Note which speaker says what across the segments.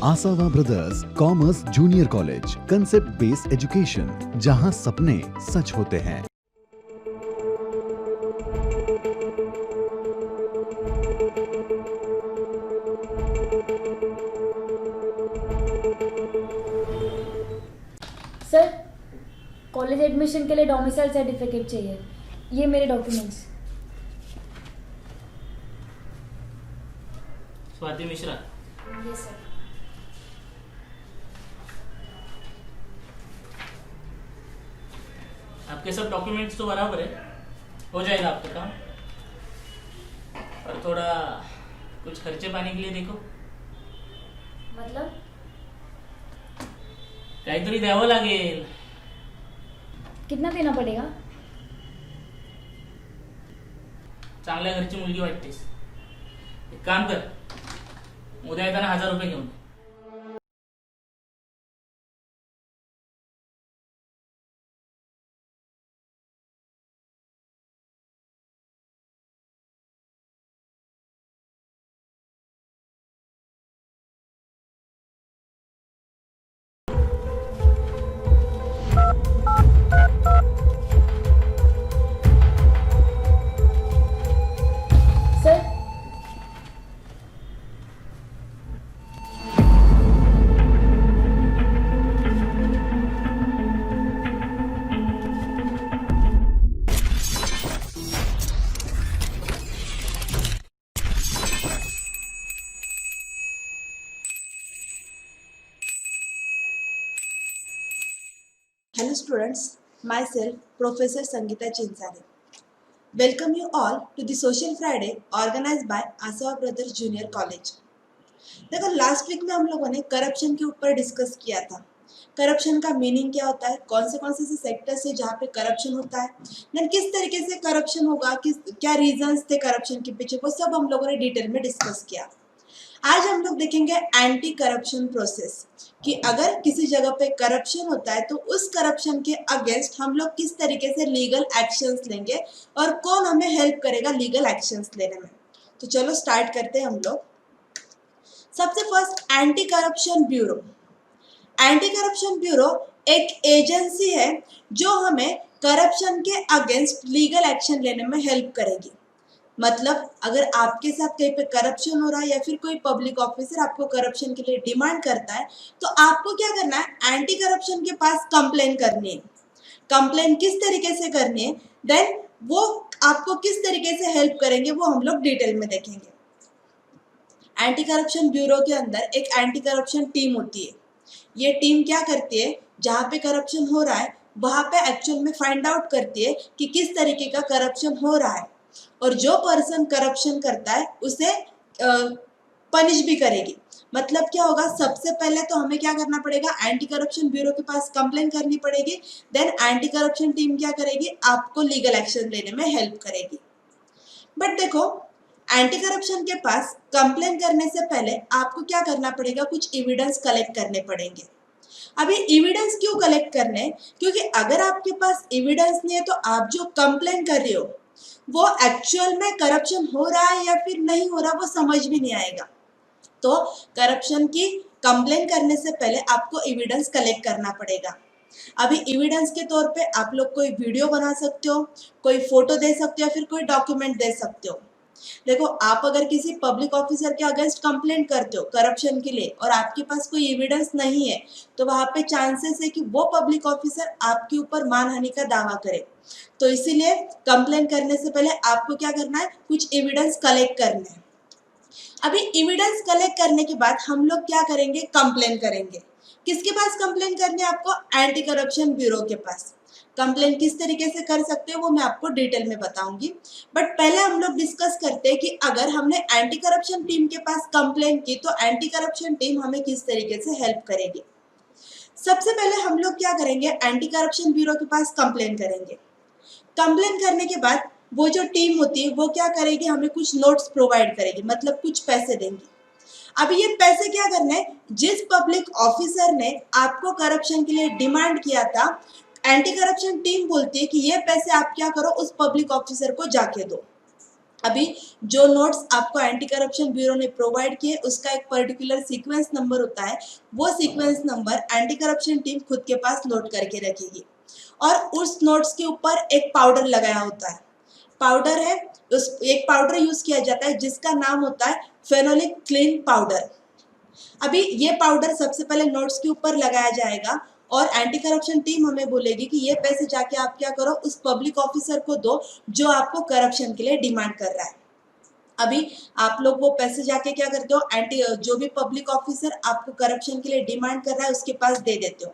Speaker 1: आसावा Brothers Commerce Junior College, concept based education, जहां सपने सच होते हैं।
Speaker 2: सर, कॉलेज एडमिशन के लिए डोमिसाइल सर्टिफिकेट चाहिए। ये मेरे डॉक्यूमेंट्स।
Speaker 3: स्वाति मिश्रा।
Speaker 2: ये सर।
Speaker 3: आपके सब डॉक्यूमेंट्स तो बराबर है, हो जाएगा आपका काम। और थोड़ा कुछ खर्चे पानी के लिए देखो,
Speaker 2: मतलब?
Speaker 3: काहीतरी द्यावं लागेल।
Speaker 2: कितना देना पड़ेगा?
Speaker 3: चांगल्या घरची मुलगी वाटतेस, एक काम कर, उद्या येताना 1000 रुपये घेऊन ये.
Speaker 2: Sir,
Speaker 4: Hello students, myself Professor Sangeeta Chinsare. Welcome you all to the Social Friday organized by Asawa Brothers Junior College. देखो लास्ट वीक में हम लोगों ने करप्शन के ऊपर डिस्कस किया था। करप्शन का मीनिंग क्या होता है, कौन से सेक्टर्स है जहाँ पे करप्शन होता है, देन किस तरीके से करप्शन होगा, किस क्या रीजंस थे करप्शन के पीछे, वो सब हम लोगों ने डिटेल में डिस्कस किया। आज हम लोग देखेंगे एंटी करप्शन प्रोसेस, कि अगर किसी जगह पे करप्शन होता है तो उस करप्शन के अगेंस्ट हम लोग किस तरीके से लीगल एक्शंस लेंगे और कौन हमें हेल्प करेगा लीगल एक्शंस लेने में। तो चलो स्टार्ट करते हैं हम लोग। सबसे first anti corruption bureau. Anti corruption bureau एक एजेंसी है जो हमें करप्शन के अगेंस्ट लीगल एक्शन लेने में हेल्प करेगी। मतलब अगर आपके साथ कहीं पे करप्शन हो रहा है या फिर कोई पब्लिक ऑफिसर आपको करप्शन के लिए डिमांड करता है तो आपको क्या करना है, एंटी करप्शन के पास कंप्लेन करनी है। कंप्लेन किस तरीके से करनी है, देन वो आपको किस तरीके से हेल्प करेंगे वो हम लोग डिटेल में देखेंगे। एंटी करप्शन ब्यूरो के अंदर एक एंटी करप्शन टीम होती है। ये टीम क्या करती है, जहाँ पे करप्शन हो रहा है वहाँ पे एक्चुअल में फाइंड आउट करती है कि किस तरीके का करप्शन हो रहा है, और जो पर्सन करप्शन करता है उसे पनिश भी करेगी। मतलब क्या होगा, सबसे पहले तो हमें क्या करना पड़ेगा, एंटी करप्शन ब्यूरो के पास कंप्लेन करनी पड़ेगी। देन एंटी करप्शन टीम क्या करेगी, आपको लीगल एक्शन लेने में हेल्प करेगी। बट देखो, एंटी करप्शन के पास कंप्लेन करने से पहले आपको क्या करना पड़ेगा, कुछ एविडेंस कलेक्ट करने पड़ेंगे। अभी एविडेंस क्यों कलेक्ट करने, क्योंकि अगर आपके पास एविडेंस नहीं है तो आप जो कंप्लेन कर रहे हो वो एक्चुअल में करप्शन हो रहा है या फिर नहीं हो रहा वो समझ भी नहीं आएगा। तो करप्शन की कंप्लेन करने से पहले आपको एविडेंस कलेक्ट करना पड़ेगा। अभी एविडेंस के तौर पे आप लोग कोई वीडियो बना सकते हो, कोई फोटो दे सकते हो या फिर कोई डॉक्यूमेंट दे सकते हो। देखो, आप अगर किसी पब्लिक ऑफिसर के अगेंस्ट कंप्लेंट करते हो करप्शन के लिए और आपके पास कोई एविडेंस नहीं है तो वहां पे चांसेस है कि वो पब्लिक ऑफिसर आपके ऊपर मानहानि का दावा करे। तो इसीलिए कंप्लेन करने से पहले आपको क्या करना है, कुछ एविडेंस कलेक्ट करना है। अभी एविडेंस कलेक्ट करने के बाद हम लोग क्या करेंगे, कंप्लेन करेंगे। किसके पास कंप्लेन करनी है आपको, एंटी करप्शन ब्यूरो के पास। कंप्लेन किस तरीके से कर सकते हैं वो मैं आपको डिटेल में बताऊंगी। बट पहले हम लोग डिस्कस करते हैं कि अगर हमने एंटी करप्शन टीम के पास कंप्लेन की तो एंटी करप्शन टीम हमें किस तरीके से हेल्प करेगी। सबसे पहले हम लोग क्या करेंगे, एंटी करप्शन ब्यूरो के पास कंप्लेन करेंगे। कंप्लेन करने के बाद वो जो टीम होती है वो क्या करेगी, हमें कुछ नोट्स प्रोवाइड करेगी, मतलब कुछ पैसे देंगी। अभी ये पैसे क्या करने हैं, जिस पब्लिक ऑफिसर ने आपको करप्शन के लिए डिमांड किया था, एंटी करप्शन टीम बोलती है कि ये पैसे आप क्या करो, उस पब्लिक ऑफिसर को जाके दो। अभी जो नोट्स आपको एंटी करप्शन ब्यूरो ने प्रोवाइड किए उसका एक पर्टिकुलर सीक्वेंस नंबर होता है, वो sequence number anti corruption team खुद के पास नोट करके रखेगी और उस नोट्स के ऊपर एक पाउडर लगाया होता है। पाउडर है, उस एक पाउडर यूज किया जाता है जिसका नाम होता है फेनोलिक क्लीन पाउडर। अभी ये पाउडर सबसे पहले नोट्स के ऊपर लगाया जाएगा और एंटी करप्शन टीम हमें बोलेगी कि ये पैसे जाके आप क्या करो, उस पब्लिक ऑफिसर को दो जो आपको करप्शन के लिए डिमांड कर रहा है। अभी आप लोग वो पैसे जाके क्या करते हो, जो भी पब्लिक ऑफिसर आपको करप्शन के लिए डिमांड कर रहा है उसके पास दे देते हो।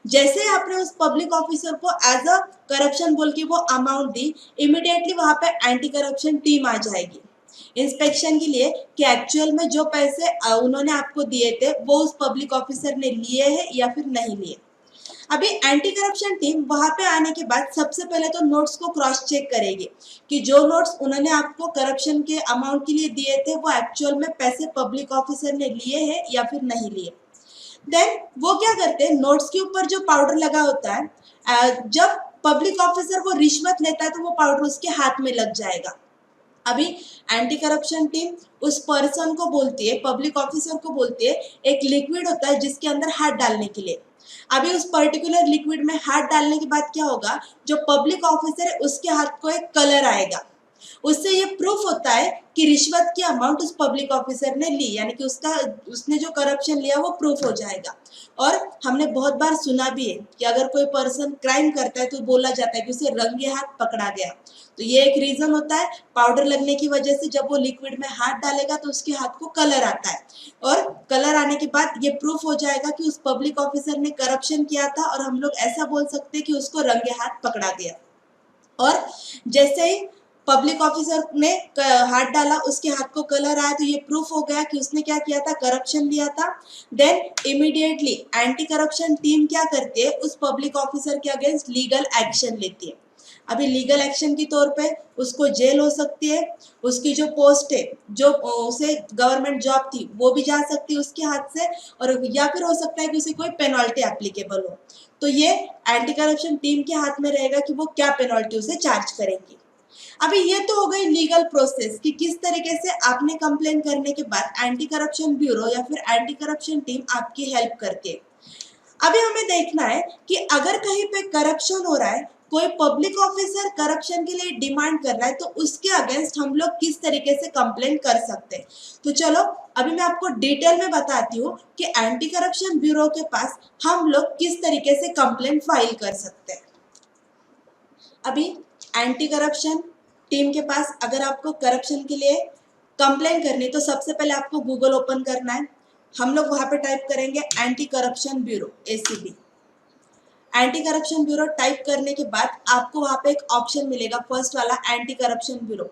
Speaker 4: जैसे आपने उस पब्लिक ऑफिसर को एज अ करप्शन बोल के वो अमाउंट दी, इमिडिएटली वहां पे एंटी करप्शन टीम आ जाएगी इंस्पेक्शन के लिए कि एक्चुअल में जो पैसे उन्होंने आपको दिए थे वो उस पब्लिक ऑफिसर ने लिए हैं या फिर नहीं लिए। अभी एंटी करप्शन टीम वहां पे आने के बाद सबसे पहले तो नोट्स को क्रॉस चेक करेगी कि जो नोट्स उन्होंने आपको करप्शन के अमाउंट के लिए दिए थे वो एक्चुअल में पैसे पब्लिक ऑफिसर ने लिए हैं या फिर नहीं लिए। देन वो क्या करते हैं, नोट्स के ऊपर जो पाउडर लगा होता है, जब पब्लिक ऑफिसर वो रिश्वत लेता है तो वो पाउडर उसके हाथ में लग जाएगा। अभी एंटी करप्शन टीम उस पर्सन को बोलती है, पब्लिक ऑफिसर को बोलती है, एक लिक्विड होता है जिसके अंदर हाथ डालने के लिए। अभी उस पर्टिकुलर लिक्विड में हाथ डालने के बाद क्या होगा, जो पब्लिक ऑफिसर है उसके हाथ को एक कलर आएगा। उससे ये प्रूफ होता है कि रिश्वत की अमाउंट उस पब्लिक ऑफिसर ने ली, यानी कि उसने जो करप्शन लिया वो प्रूफ हो जाएगा। और हमने बहुत बार सुना भी है कि अगर कोई पर्सन क्राइम करता है तो बोला जाता है कि उसे रंगे हाथ पकड़ा गया। तो ये एक रीजन होता है, पाउडर लगने की वजह से जब वो लिक्विड में हाथ डालेगा तो उसके हाथ को कलर आता है और कलर आने के बाद ये प्रूफ हो जाएगा कि उस पब्लिक ऑफिसर ने करप्शन किया था और हम लोग ऐसा बोल सकते हैं कि उसको रंगे हाथ पकड़ा गया। और जैसे ही पब्लिक ऑफिसर ने हाथ डाला, उसके हाथ को कलर आया, तो ये प्रूफ हो गया कि उसने क्या किया था, करप्शन लिया था। Then immediately anti corruption team क्या करती है, उस पब्लिक ऑफिसर के अगेंस्ट लीगल एक्शन लेती है। अभी लीगल एक्शन के तौर पे उसको जेल हो सकती है, उसकी जो पोस्ट है, जो उसे गवर्नमेंट जॉब थी वो भी जा सकती है उसके हाथ से, और या फिर हो सकता है कि उसे कोई पेनल्टी एप्लीकेबल हो। तो ये एंटी करप्शन टीम के हाथ में रहेगा कि वो क्या पेनल्टी उसे चार्ज करेंगी। अभी ये तो हो गई लीगल प्रोसेस कि किस तरीके से आपने कंप्लेन करने के बाद एंटी करप्शन ब्यूरो या फिर एंटी करप्शन टीम आपकी हेल्प करती है। अभी हमें देखना है कि अगर कहीं पे करप्शन हो रहा है, कोई पब्लिक ऑफिसर करप्शन के लिए डिमांड कर रहा है, तो उसके अगेंस्ट हम लोग किस तरीके से कंप्लेन कर सकते हैं। तो चलो अभी मैं आपको डिटेल में बताती हूँ कि एंटी करप्शन ब्यूरो के पास हम लोग किस तरीके से कंप्लेन फाइल कर सकते हैं। अभी एंटी करप्शन टीम के पास अगर आपको करप्शन के लिए कंप्लेन करनी तो सबसे पहले आपको गूगल ओपन करना है। हम लोग वहां पे टाइप करेंगे anti corruption bureau ACB। Anti corruption bureau type करने के बाद आपको वहां पे एक ऑप्शन मिलेगा, फर्स्ट वाला एंटी करप्शन ब्यूरो,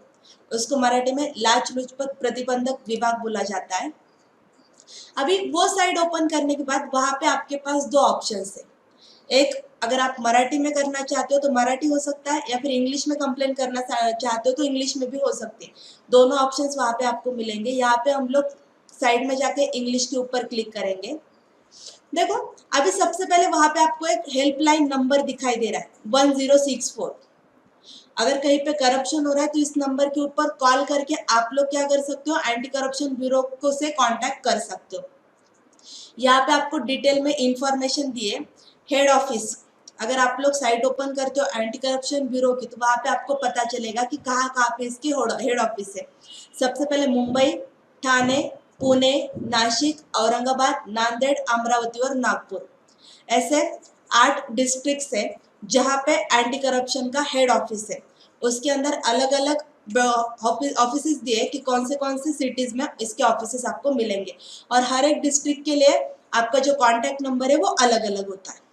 Speaker 4: उसको मराठी में लाच लुचपत प्रतिबंधक विभाग बोला जाता है। अभी वो साइड ओपन करने के बाद वहां पे आपके पास दो ऑप्शन है। एक, अगर आप मराठी में करना चाहते हो तो मराठी हो सकता है, या फिर इंग्लिश में कंप्लेन करना चाहते हो तो इंग्लिश में भी हो सकती है। दोनों ऑप्शंस वहां पे आपको मिलेंगे। यहाँ पे हम लोग साइड में जाके इंग्लिश के ऊपर क्लिक करेंगे। देखो अभी सबसे पहले वहां पे आपको एक हेल्पलाइन नंबर दिखाई दे रहा है 1064। अगर कहीं पे करप्शन हो रहा है तो इस नंबर के ऊपर कॉल करके आप लोग क्या कर सकते हो, एंटी करप्शन ब्यूरो को से कांटेक्ट कर सकते हो। यहाँ पे आपको डिटेल में इंफॉर्मेशन दिए। हेड ऑफिस, अगर आप लोग साइट ओपन करते हो एंटी करप्शन ब्यूरो की तो वहां पे आपको पता चलेगा कि कहाँ कहाँ पे इसकी हेड ऑफिस है। सबसे पहले मुंबई, ठाणे, पुणे, नासिक, औरंगाबाद, नांदेड़, अमरावती और नागपुर, ऐसे 8 डिस्ट्रिक्ट्स है जहाँ पे एंटी करप्शन का हेड ऑफिस है। उसके अंदर अलग अलग ऑफिस दिए कि कौन से सिटीज में इसके ऑफिस आपको मिलेंगे, और हर एक डिस्ट्रिक्ट के लिए आपका जो कॉन्टैक्ट नंबर है वो अलग अलग होता है।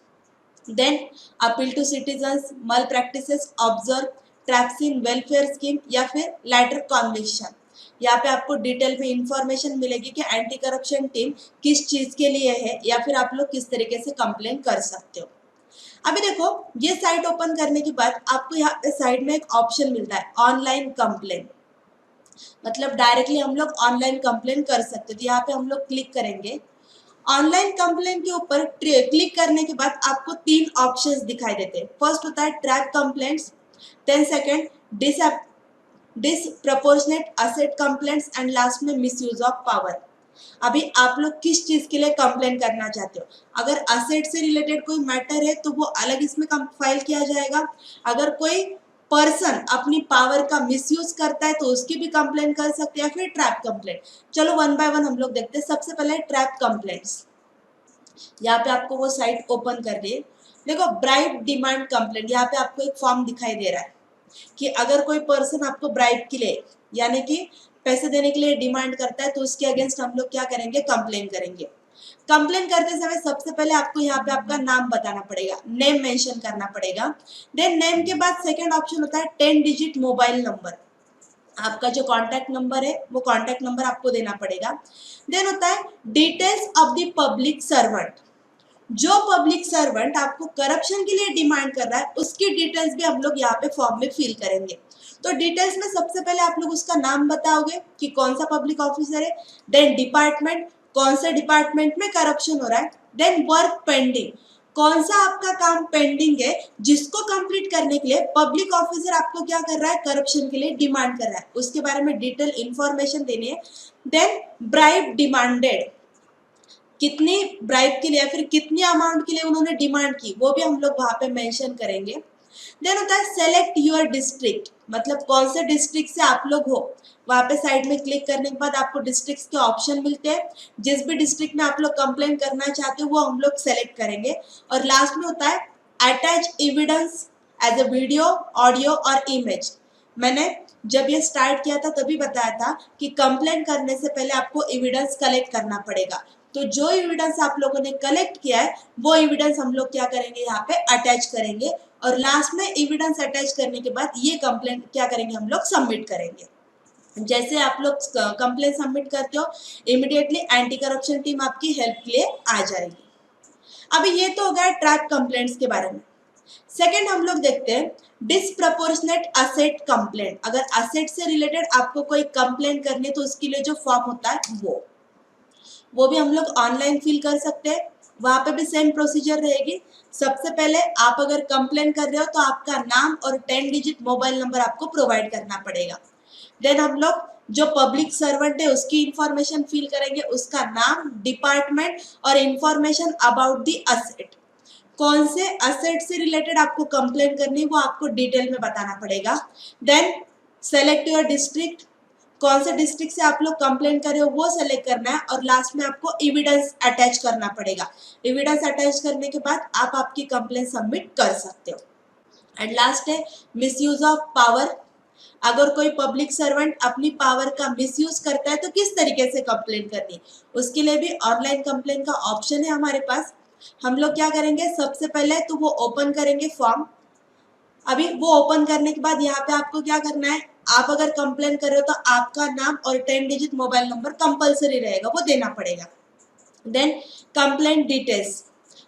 Speaker 4: देन अपील टू सिटीजन्स, मल practices, observe, trypsin, welfare scheme या फिर लेटर कॉन्विक्शन। यहाँ पे आपको डिटेल में इंफॉर्मेशन मिलेगी कि एंटी करप्शन टीम किस चीज के लिए है या फिर आप लोग किस तरीके से कंप्लेन कर सकते हो। अभी देखो ये साइट ओपन करने के बाद आपको यहाँ पे साइड में एक ऑप्शन मिलता है ऑनलाइन कंप्लेन, मतलब डायरेक्टली हम लोग ऑनलाइन कंप्लेन कर सकते हैं। तो यहाँ पे हम लोग क्लिक करेंगे। ऑनलाइन कंप्लेन के ऊपर क्लिक करने के बाद आपको 3 ऑप्शंस दिखाई देते हैं। फर्स्ट होता है track complaints, then second disproportionate asset complaints and last में मिसयूज ऑफ पावर। अभी आप लोग किस चीज के लिए कंप्लेन करना चाहते हो? अगर असेट से रिलेटेड कोई मैटर है तो वो अलग इसमें फाइल किया जाएगा। अगर कोई पर्सन अपनी पावर का मिसयूज करता है तो उसकी भी कंप्लेन कर सकते हैं, या फिर ट्रैप कंप्लेंट। चलो वन बाय वन हम लोग देखते हैं। सबसे पहले ट्रैप कंप्लेंट्स। यहाँ पे आपको वो साइट ओपन कर रही है, देखो ब्राइब डिमांड कंप्लेंट। यहाँ पे आपको एक फॉर्म दिखाई दे रहा है कि अगर कोई पर्सन आपको ब्राइब के लिए यानी कि पैसे देने के लिए डिमांड करता है तो उसके अगेंस्ट हम लोग क्या करेंगे? कंप्लेन करेंगे। कंप्लेन करते समय सबसे पहले आपको यहाँ पे आपका नाम बताना पड़ेगा, नेम मेंशन करना पड़ेगा। देन नेम के बाद सेकंड ऑप्शन होता है 10 डिजिट मोबाइल नंबर। आपका जो कॉन्टैक्ट नंबर है वो कॉन्टैक्ट नंबर आपको देना पड़ेगा। देन होता है details of the public servant. जो पब्लिक सर्वेंट आपको करप्शन के लिए डिमांड कर रहा है उसकी डिटेल्स भी हम लोग यहाँ पे फॉर्म में फिल करेंगे। तो डिटेल्स में सबसे पहले आप लोग उसका नाम बताओगे कि कौन सा पब्लिक ऑफिसर है। देन डिपार्टमेंट, कौन से डिपार्टमेंट में करप्शन हो रहा है। देन वर्क पेंडिंग, कौन सा आपका काम पेंडिंग है जिसको कंप्लीट करने के लिए पब्लिक ऑफिसर आपको क्या कर रहा है? करप्शन के लिए डिमांड कर रहा है, उसके बारे में डिटेल इंफॉर्मेशन देनी है। देन ब्राइब डिमांडेड, कितनी ब्राइब के लिए या फिर कितनी अमाउंट के लिए उन्होंने डिमांड की वो भी हम लोग वहां पे मेंशन करेंगे। देन होता है सेलेक्ट योर डिस्ट्रिक्ट, मतलब कौन से डिस्ट्रिक्ट से आप लोग हो। वहां पे साइड में क्लिक करने के बाद आपको डिस्ट्रिक्ट के ऑप्शन मिलते हैं। जिस भी डिस्ट्रिक्ट में आप लोग कंप्लेन करना चाहते हो वो हम लोग सेलेक्ट करेंगे। और लास्ट में होता है attach evidence as a video, audio और इमेज। मैंने जब ये स्टार्ट किया था तभी बताया था कि कंप्लेन करने से पहले आपको एविडेंस कलेक्ट करना पड़ेगा। तो जो एविडेंस आप लोगों ने कलेक्ट किया है वो एविडेंस हम लोग क्या करेंगे? यहाँ पे अटैच करेंगे। और लास्ट में एविडेंस अटैच करने के बाद ये कंप्लेन क्या करेंगे? हम लोग सबमिट करेंगे। जैसे आप लोग कंप्लेन सबमिट करते हो इमीडिएटली एंटी करप्शन टीम आपकी हेल्प के लिए आ जाएगी। अभी ये तो हो गया ट्रैप कंप्लेंट्स के बारे में। सेकेंड हम लोग देखते हैं डिसप्रपोर्शनेट असेट कंप्लेंट। अगर असेट से रिलेटेड आपको कोई कंप्लेन करनी है तो उसके लिए जो फॉर्म होता है वो भी हम लोग ऑनलाइन फिल कर सकते हैं। वहां पे भी सेम प्रोसीजर रहेगी। सबसे पहले आप अगर कंप्लेन कर रहे हो तो आपका नाम और 10 डिजिट मोबाइल नंबर आपको प्रोवाइड करना पड़ेगा। देन हम लोग जो पब्लिक सर्वेंट है उसकी इंफॉर्मेशन फिल करेंगे, उसका नाम, डिपार्टमेंट और इंफॉर्मेशन अबाउट द असेट। कौन से असेट से रिलेटेड आपको कंप्लेन करनी है वो आपको डिटेल में बताना पड़ेगा। देन सेलेक्ट योर डिस्ट्रिक्ट, कौन से डिस्ट्रिक्ट से आप लोग कंप्लेन कर रहे हो वो सेलेक्ट करना है। और लास्ट में आपको एविडेंस अटैच करना पड़ेगा। एविडेंस अटैच करने के बाद आप आपकी कंप्लेन सबमिट कर सकते हो। एंड लास्ट है मिसयूज ऑफ पावर। अगर कोई पब्लिक सर्वेंट अपनी पावर का मिसयूज करता है तो किस तरीके से कंप्लेन करनी, उसके लिए भी ऑनलाइन कंप्लेन का ऑप्शन है हमारे पास। हम लोग क्या करेंगे? सबसे पहले तो वो ओपन करेंगे फॉर्म। अभी वो ओपन करने के बाद यहाँ पे आपको क्या करना है? आप अगर कंप्लेन कर रहे हो तो आपका नाम और 10 डिजिट मोबाइल नंबर कंपलसरी रहेगा, वो देना पड़ेगा। देन कंप्लेंट डिटेल्स,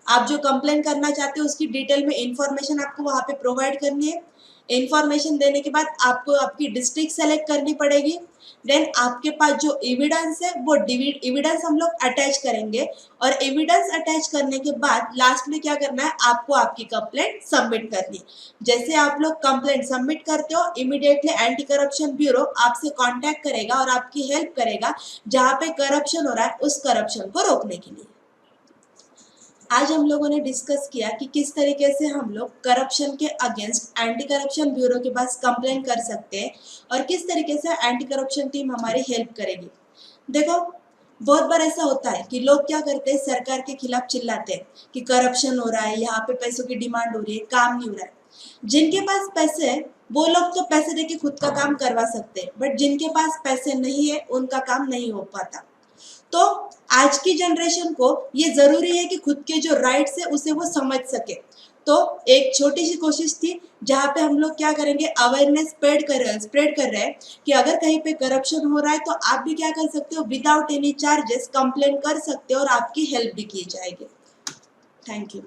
Speaker 4: आप जो कंप्लेन करना चाहते हो उसकी डिटेल में इंफॉर्मेशन आपको वहाँ पे प्रोवाइड करनी है। इंफॉर्मेशन देने के बाद आपको आपकी डिस्ट्रिक्ट सेलेक्ट करनी पड़ेगी। देन आपके पास जो एविडेंस है वो एविडेंस हम लोग अटैच करेंगे। और एविडेंस अटैच करने के बाद लास्ट में क्या करना है? आपको आपकी कंप्लेंट सबमिट करनी है। जैसे आप लोग कंप्लेंट सबमिट करते हो इमीडिएटली एंटी करप्शन ब्यूरो आपसे कांटेक्ट करेगा और आपकी हेल्प करेगा जहाँ पे करप्शन हो रहा है उस करप्शन को रोकने के लिए। आज हम लोगों ने डिस्कस किया कि किस तरीके से हम लोग करप्शन के अगेंस्ट एंटी करप्शन ब्यूरो के पास कंप्लेन कर सकते हैं और किस तरीके से एंटी करप्शन टीम हमारी हेल्प करेगी। देखो बहुत बार ऐसा होता है कि लोग क्या करते हैं? सरकार के खिलाफ चिल्लाते हैं कि करप्शन हो रहा है, यहाँ पे पैसों की डिमांड हो रही है, काम नहीं हो रहा है। जिनके पास पैसे है वो लोग तो पैसे देके खुद का काम करवा सकते हैं, बट जिनके पास पैसे नहीं है उनका काम नहीं हो पाता। तो आज की जनरेशन को ये जरूरी है कि खुद के जो राइट्स है उसे वो समझ सके। तो एक छोटी सी कोशिश थी जहाँ पे हम लोग क्या करेंगे? अवेयरनेस स्प्रेड कर रहे हैं कि अगर कहीं पे करप्शन हो रहा है तो आप भी क्या कर सकते हो? विदाउट एनी चार्जेस कंप्लेन कर सकते हो और आपकी हेल्प भी की जाएगी। Thank you.